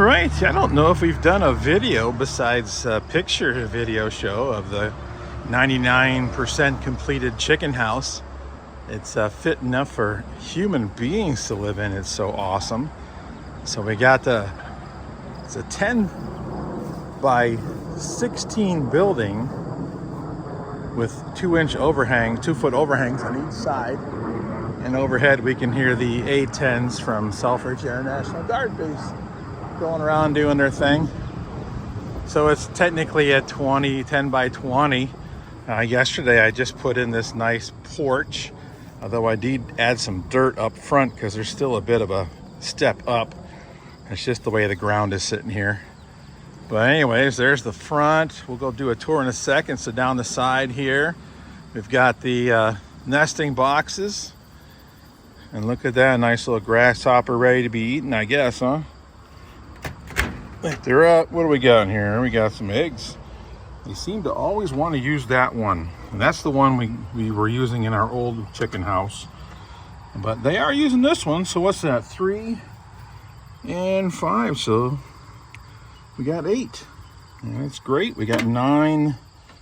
right, I don't know if we've done a video besides a picture video show of the 99% completed chicken house. It's fit enough for human beings to live in. It's so awesome. So we got it's a 10 by 16 building with 2-inch overhang, 2-foot overhangs on each side. And overhead we can hear the A-10s from Selfridge Air National Guard Base going around doing their thing. So it's technically a 10 by 20. Yesterday I just put in this nice porch, although I did add some dirt up front because there's still a bit of a step up. It's just the way the ground is sitting here. But anyways, there's the front. We'll go do a tour in a second. So down the side here, we've got the nesting boxes. And look at that, nice little grasshopper ready to be eaten, I guess, huh? They're up. What do we got in here? We got some eggs. They seem to always want to use that one. And that's the one we were using in our old chicken house. But they are using this one. So what's that? 3 and 5. So we got 8. And that's great. We got 9.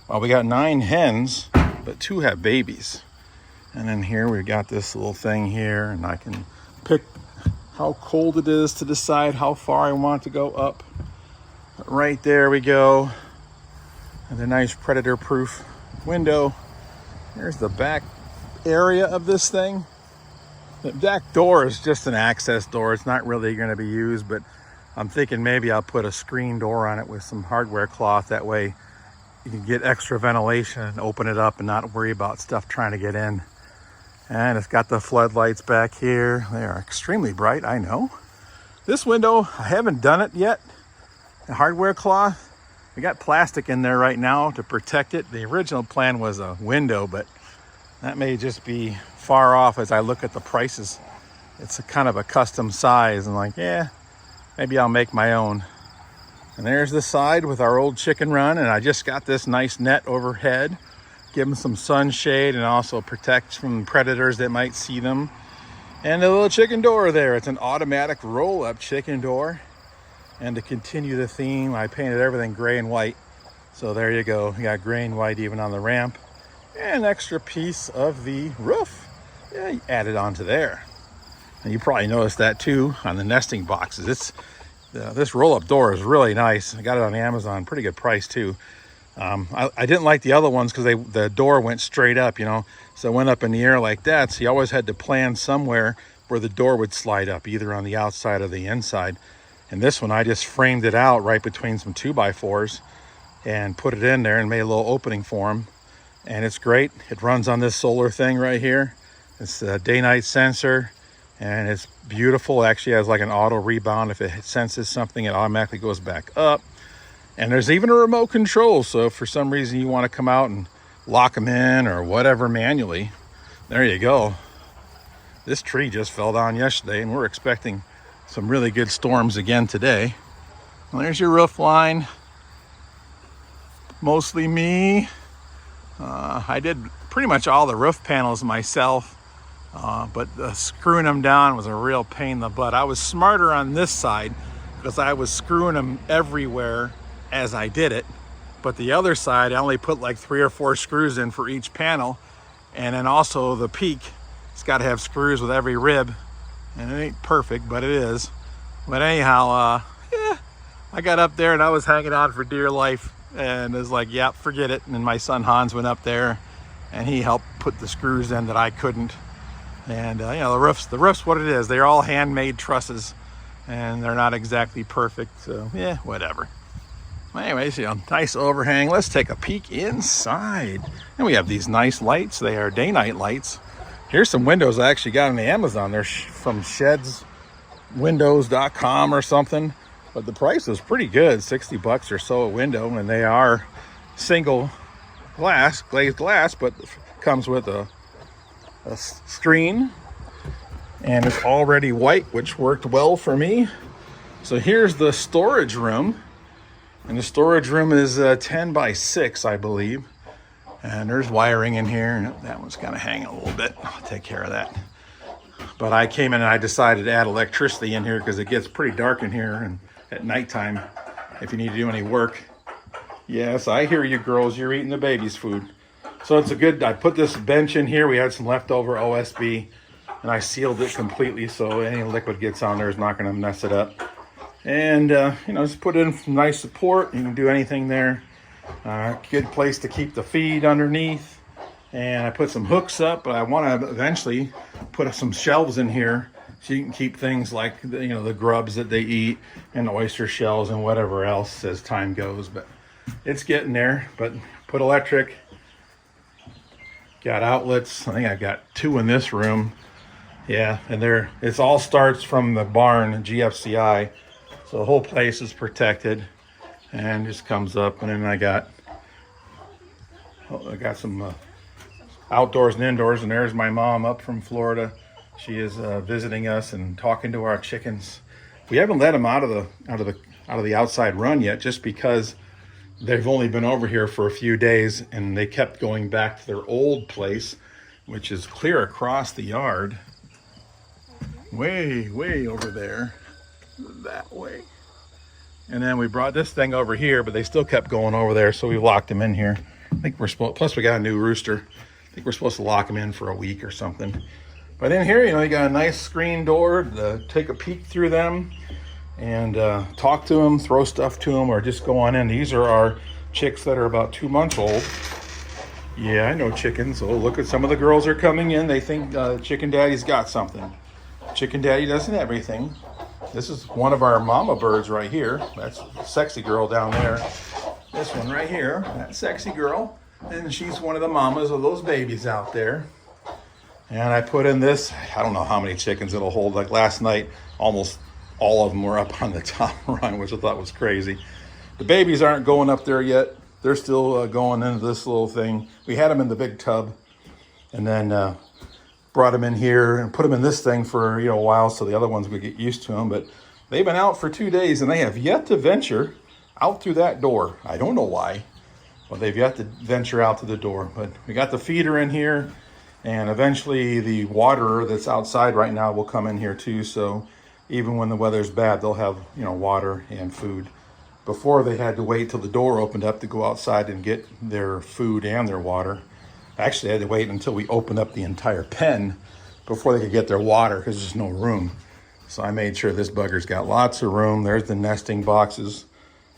Well, we got 9 hens, but 2 have babies. And then here we've got this little thing here, and I can pick how cold it is to decide how far I want to go up. Right there we go. And a nice predator-proof window. Here's the back area of this thing. The back door is just an access door. It's not really going to be used, but I'm thinking maybe I'll put a screen door on it with some hardware cloth. That way you can get extra ventilation and open it up and not worry about stuff trying to get in. And it's got the floodlights back here. They are extremely bright, I know. This window, I haven't done it yet. The hardware cloth, we got plastic in there right now to protect it. The original plan was a window, but that may just be far off as I look at the prices. It's a kind of a custom size, and like, yeah, maybe I'll make my own. And there's the side with our old chicken run, and I just got this nice net overhead. Give them some sunshade and also protects from predators that might see them. And a little chicken door there. It's an automatic roll-up chicken door. And to continue the theme, I painted everything gray and white. So there you go. You got gray and white even on the ramp. And an extra piece of the roof. Yeah, you added onto there. And you probably noticed that too on the nesting boxes. This roll-up door is really nice. I got it on Amazon, pretty good price too. I didn't like the other ones because the door went straight up, you know, so it went up in the air like that. So you always had to plan somewhere where the door would slide up, either on the outside or the inside. And this one, I just framed it out right between some 2x4s and put it in there and made a little opening for them. And it's great. It runs on this solar thing right here. It's a day-night sensor, and it's beautiful. It actually has like an auto rebound. If it senses something, it automatically goes back up. And there's even a remote control, so if for some reason you want to come out and lock them in or whatever manually, there you go. This tree just fell down yesterday, and we're expecting some really good storms again today. Well, there's your roof line. Mostly me. I did pretty much all the roof panels myself, but screwing them down was a real pain in the butt. I was smarter on this side because I was screwing them everywhere as I did it, but the other side I only put like 3 or 4 screws in for each panel, and then also the peak, it's got to have screws with every rib, and it ain't perfect, but it is. But anyhow, yeah, I got up there and I was hanging on for dear life, and it was like, yeah, forget it. And then my son Hans went up there and he helped put the screws in that I couldn't. And you know, the roof's what it is. They're all handmade trusses, and they're not exactly perfect, so yeah, whatever. Anyways, you know, nice overhang. Let's take a peek inside. And we have these nice lights. They are day-night lights. Here's some windows I actually got on the Amazon. They're from shedswindows.com or something. But the price is pretty good, $60 or so a window. And they are single glass, glazed glass, but comes with a screen. And it's already white, which worked well for me. So here's the storage room. And the storage room is 10 by 6, I believe. And there's wiring in here. And that one's kind of hanging a little bit. I'll take care of that. But I came in and I decided to add electricity in here because it gets pretty dark in here and at nighttime if you need to do any work. Yes, I hear you girls, you're eating the baby's food. So it's a good, I put this bench in here. We had some leftover OSB and I sealed it completely so any liquid gets on there is not going to mess it up. And, just put in some nice support. You can do anything there. Good place to keep the feed underneath. And I put some hooks up, but I want to eventually put some shelves in here so you can keep things like, the grubs that they eat and the oyster shells and whatever else as time goes. But it's getting there. But put electric. Got outlets. I think I got 2 in this room. Yeah, and it all starts from the barn, GFCI. So the whole place is protected and just comes up. And then I got some outdoors and indoors. And there's my mom up from Florida. She is visiting us and talking to our chickens. We haven't let them out of the outside run yet, just because they've only been over here for a few days and they kept going back to their old place, which is clear across the yard. Way over there, that way. And then we brought this thing over here, but they still kept going over there, so we locked them in here. I think plus we got a new rooster. I think we're supposed to lock them in for a week or something. But in here, you got a nice screen door to take a peek through them and talk to them, throw stuff to them, or just go on in. These are our chicks that are about 2 months old. Yeah, I know chickens. Oh, look at some of the girls are coming in. They think Chicken Daddy's got something. Chicken Daddy doesn't have anything. This is one of our mama birds right here. That's a sexy girl down there. This one right here, that sexy girl. And she's one of the mamas of those babies out there. And I put in this, I don't know how many chickens it'll hold. Like last night, almost all of them were up on the top run, which I thought was crazy. The babies aren't going up there yet. They're still going into this little thing. We had them in the big tub and then brought them in here and put them in this thing for a while so the other ones would get used to them. But they've been out for 2 days and they have yet to venture out through that door. I don't know why, but they've yet to venture out to the door. But we got the feeder in here, and eventually the waterer that's outside right now will come in here too. So even when the weather's bad, they'll have water and food. Before, they had to wait till the door opened up to go outside and get their food and their water. Actually, I had to wait until we opened up the entire pen before they could get their water because there's no room. So I made sure this bugger's got lots of room. There's the nesting boxes.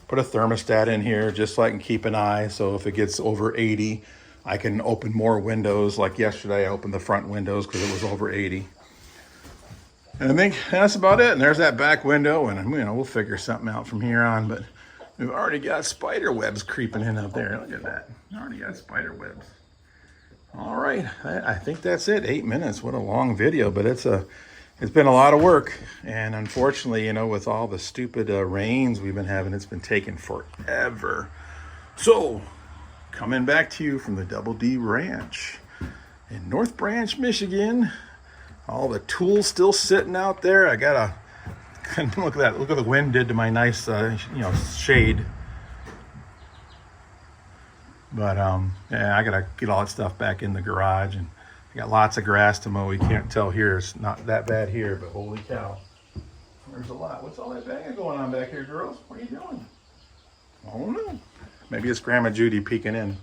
Put a thermostat in here just so I can keep an eye. So if it gets over 80, I can open more windows. Like yesterday, I opened the front windows because it was over 80. And I think that's about it. And there's that back window. And we'll figure something out from here on. But we've already got spider webs creeping in up there. Look at that. Already got spider webs. All right, I think that's it. 8 minutes. What a long video, but it's been a lot of work. And unfortunately, with all the stupid rains we've been having, it's been taking forever. So, coming back to you from the Double D Ranch in North Branch, Michigan. All the tools still sitting out there. I got look at that. Look what the wind did to my nice, shade. But yeah, I gotta get all that stuff back in the garage, and I got lots of grass to mow. You can't tell here; it's not that bad here, but holy cow, there's a lot. What's all that banging going on back here, girls? What are you doing? I don't know. Maybe it's Grandma Judy peeking in.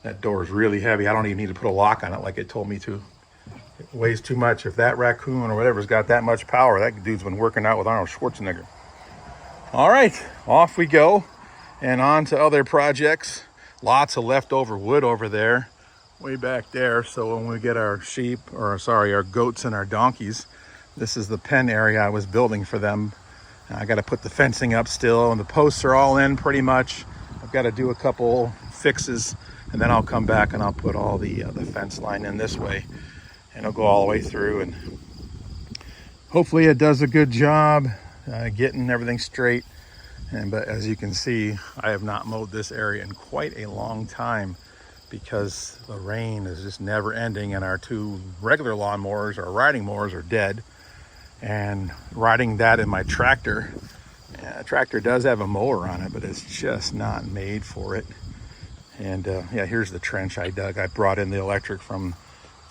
That door is really heavy. I don't even need to put a lock on it like it told me to. It weighs too much. If that raccoon or whatever's got that much power, that dude's been working out with Arnold Schwarzenegger. All right, off we go, and on to other projects. Lots of leftover wood over there, way back there. So when we get our our goats and our donkeys, this is the pen area I was building for them. I got to put the fencing up still, and the posts are all in pretty much. I've got to do a couple fixes, and then I'll come back and I'll put all the fence line in this way, and it'll go all the way through. And hopefully it does a good job getting everything straight. But as you can see, I have not mowed this area in quite a long time because the rain is just never ending, and our 2 regular lawnmowers, our riding mowers, are dead. And riding that in my tractor, the tractor does have a mower on it, but it's just not made for it. And yeah, here's the trench I dug. I brought in the electric from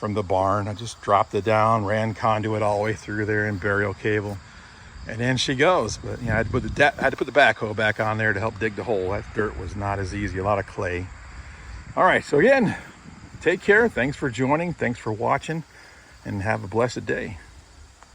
from the barn. I just dropped it down, ran conduit all the way through there and burial cable. And in she goes. But I had to put the backhoe back on there to help dig the hole. That dirt was not as easy, a lot of clay. All right, so again, take care. Thanks for joining. Thanks for watching, and have a blessed day.